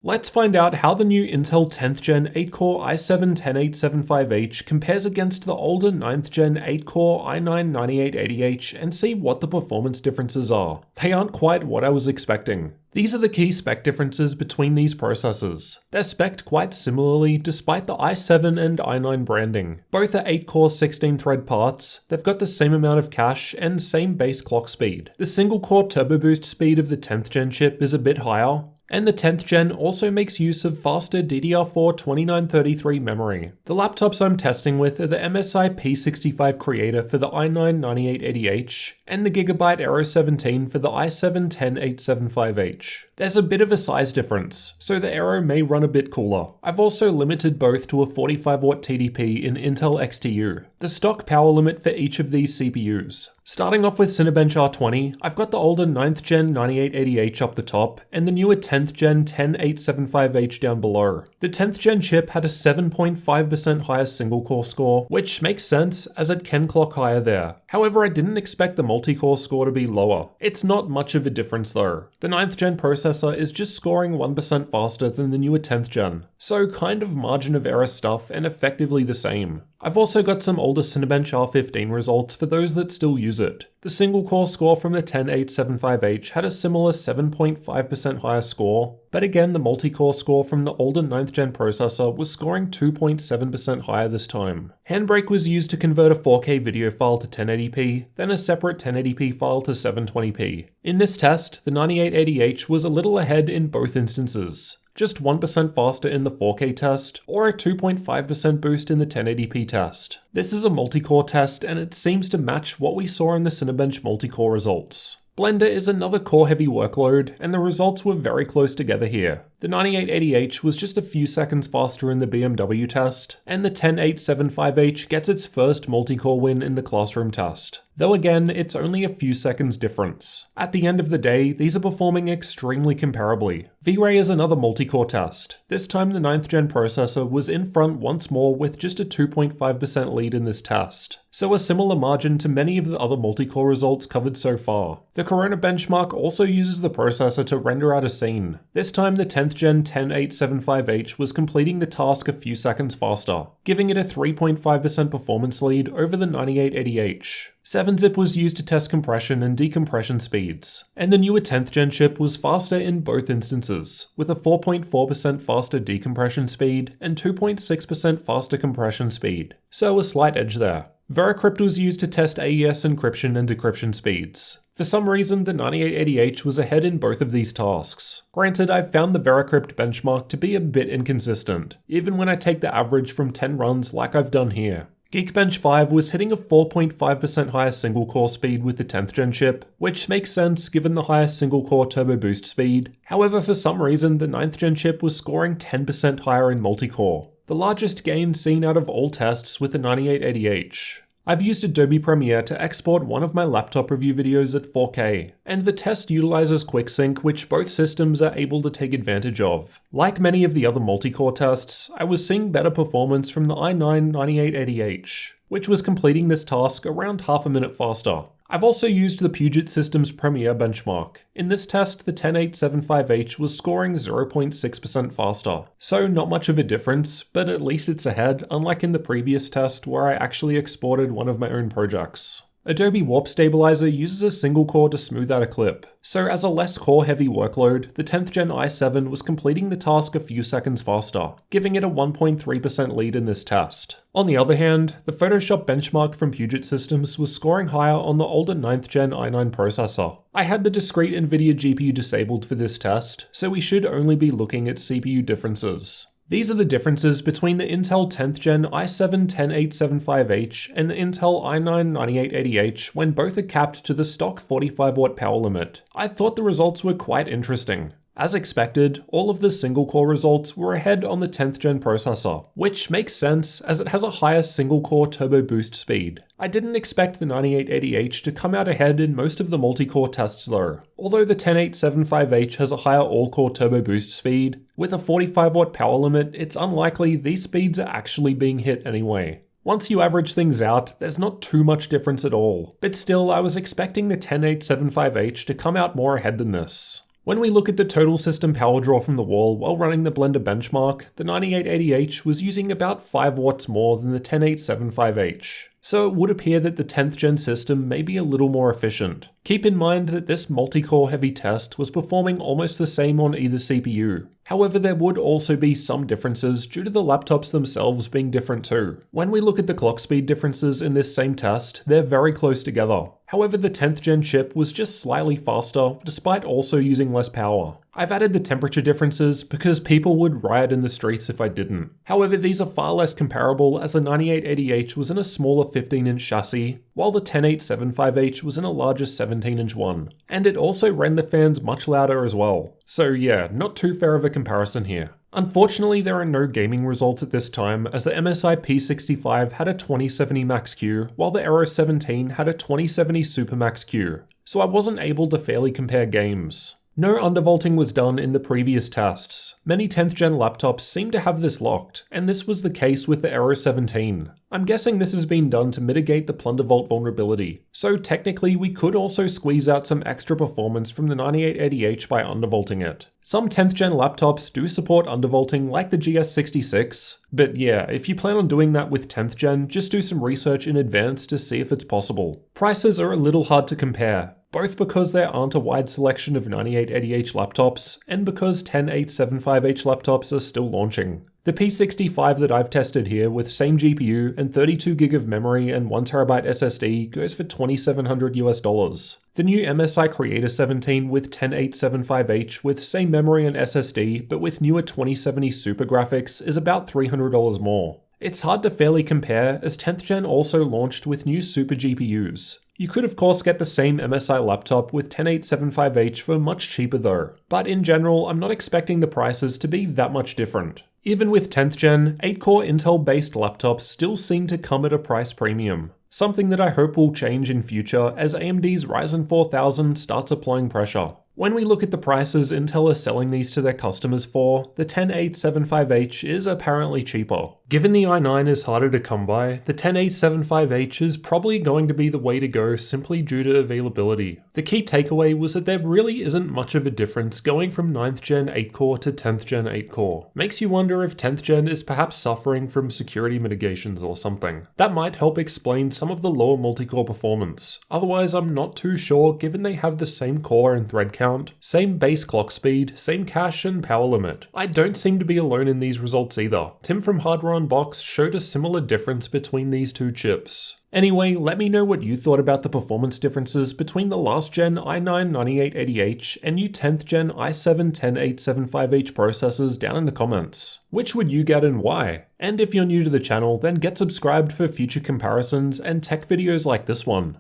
Let's find out how the new Intel 10th Gen 8-core i7-10875H compares against the older 9th Gen 8-core i9-9880H and see what the performance differences are. They aren't quite what I was expecting. These are the key spec differences between these processors. They're spec'd quite similarly despite the i7 and i9 branding. Both are 8-core 16-thread parts, they've got the same amount of cache and same base clock speed. The single-core turbo boost speed of the 10th Gen chip is a bit higher, and the 10th Gen also makes use of faster DDR4 2933 memory. The laptops I'm testing with are the MSI P65 Creator for the i9-9880H and the Gigabyte Aero 17 for the i7-10875H. There's a bit of a size difference, so the Aero may run a bit cooler. I've also limited both to a 45W TDP in Intel XTU, the stock power limit for each of these CPUs. Starting off with Cinebench R20, I've got the older 9th Gen 9880H up the top and the newer 10th Gen 10875H down below. The 10th Gen chip had a 7.5% higher single core score, which makes sense as it can clock higher there. However, I didn't expect the multi-core score to be lower. It's not much of a difference though. The 9th Gen processor is just scoring 1% faster than the newer 10th Gen, so kind of margin of error stuff and effectively the same. I've also got some older Cinebench R15 results for those that still use it. The single core score from the 10875H had a similar 7.5% higher score, but again the multi-core score from the older 9th Gen processor was scoring 2.7% higher this time. Handbrake was used to convert a 4K video file to 1080p, then a separate 1080p file to 720p. In this test, the 9880H was a little ahead in both instances. Just 1% faster in the 4K test, or a 2.5% boost in the 1080p test. This is a multi-core test and it seems to match what we saw in the Cinebench multi-core results. Blender is another core-heavy workload, and the results were very close together here. The 9880H was just a few seconds faster in the BMW test, and the 10875H gets its first multi-core win in the classroom test. Though again, it's only a few seconds difference. At the end of the day, these are performing extremely comparably. V-Ray is another multi-core test. This time the 9th Gen processor was in front once more with just a 2.5% lead in this test. So a similar margin to many of the other multi-core results covered so far. The Corona benchmark also uses the processor to render out a scene. This time the 10th Gen 10875H was completing the task a few seconds faster, giving it a 3.5% performance lead over the 9880H. 7-zip was used to test compression and decompression speeds, and the newer 10th Gen chip was faster in both instances, with a 4.4% faster decompression speed and 2.6% faster compression speed, so a slight edge there. Veracrypt was used to test AES encryption and decryption speeds. For some reason, the 9880H was ahead in both of these tasks. Granted, I've found the Veracrypt benchmark to be a bit inconsistent, even when I take the average from 10 runs like I've done here. Geekbench 5 was hitting a 4.5% higher single core speed with the 10th Gen chip, which makes sense given the higher single core turbo boost speed. However, for some reason, the 9th Gen chip was scoring 10% higher in multi-core, the largest gain seen out of all tests with the 9880H. I've used Adobe Premiere to export one of my laptop review videos at 4K, and the test utilizes QuickSync, which both systems are able to take advantage of. Like many of the other multi-core tests, I was seeing better performance from the i9-9880H, which was completing this task around half a minute faster. I've also used the Puget Systems Premiere benchmark. In this test, the 10875H was scoring 0.6% faster, so not much of a difference, but at least it's ahead, unlike in the previous test where I actually exported one of my own projects. Adobe Warp Stabilizer uses a single core to smooth out a clip, so as a less core-heavy workload, the 10th Gen i7 was completing the task a few seconds faster, giving it a 1.3% lead in this test. On the other hand, the Photoshop benchmark from Puget Systems was scoring higher on the older 9th Gen i9 processor. I had the discrete NVIDIA GPU disabled for this test, so we should only be looking at CPU differences. These are the differences between the Intel 10th Gen i7-10875H and the Intel i9-9880H when both are capped to the stock 45W power limit. I thought the results were quite interesting. As expected, all of the single-core results were ahead on the 10th Gen processor, which makes sense as it has a higher single-core turbo boost speed. I didn't expect the 9880H to come out ahead in most of the multi-core tests though. Although the 10875H has a higher all-core turbo boost speed, with a 45W power limit, it's unlikely these speeds are actually being hit anyway. Once you average things out, there's not too much difference at all, but still I was expecting the 10875H to come out more ahead than this. When we look at the total system power draw from the wall while running the Blender benchmark, the 9880H was using about 5 watts more than the 10875H. So it would appear that the 10th gen system may be a little more efficient. Keep in mind that this multi-core heavy test was performing almost the same on either CPU. However, there would also be some differences due to the laptops themselves being different too. When we look at the clock speed differences in this same test, they're very close together. However, the 10th gen chip was just slightly faster, despite also using less power. I've added the temperature differences because people would riot in the streets if I didn't. However, these are far less comparable as the 9880H was in a smaller 15-inch chassis, while the 10875H was in a larger 17-inch one. And it also ran the fans much louder as well. So yeah, not too fair of a comparison here. Unfortunately, there are no gaming results at this time, as the MSI P65 had a 2070 Max-Q, while the Aero 17 had a 2070 Super Max-Q, so I wasn't able to fairly compare games. No undervolting was done in the previous tests. Many 10th gen laptops seem to have this locked, and this was the case with the Aero 17. I'm guessing this has been done to mitigate the plundervolt vulnerability, so technically we could also squeeze out some extra performance from the 9880H by undervolting it. Some 10th gen laptops do support undervolting like the GS66, but yeah, if you plan on doing that with 10th gen, just do some research in advance to see if it's possible. Prices are a little hard to compare, both because there aren't a wide selection of 9880H laptops, and because 10875H laptops are still launching. The P65 that I've tested here with same GPU and 32GB of memory and 1TB SSD goes for $2,700 US. The new MSI Creator 17 with 10875H with same memory and SSD but with newer 2070 Super graphics is about $300 more. It's hard to fairly compare as 10th gen also launched with new Super GPUs. You could of course get the same MSI laptop with 10875H for much cheaper though, but in general I'm not expecting the prices to be that much different. Even with 10th gen, 8-core Intel-based laptops still seem to come at a price premium, something that I hope will change in future as AMD's Ryzen 4000 starts applying pressure. When we look at the prices Intel is selling these to their customers for, the 10875H is apparently cheaper. Given the i9 is harder to come by, the 10875H is probably going to be the way to go simply due to availability. The key takeaway was that there really isn't much of a difference going from 9th gen 8-core to 10th gen 8-core. Makes you wonder if 10th gen is perhaps suffering from security mitigations or something. That might help explain some of the lower multi-core performance. Otherwise, I'm not too sure given they have the same core and thread count, same base clock speed, same cache and power limit. I don't seem to be alone in these results either. Tim from Hardware Unboxed showed a similar difference between these two chips. Anyway, let me know what you thought about the performance differences between the last gen i9-9880H and new 10th gen i7-10875H processors down in the comments. Which would you get and why? And if you're new to the channel, then get subscribed for future comparisons and tech videos like this one.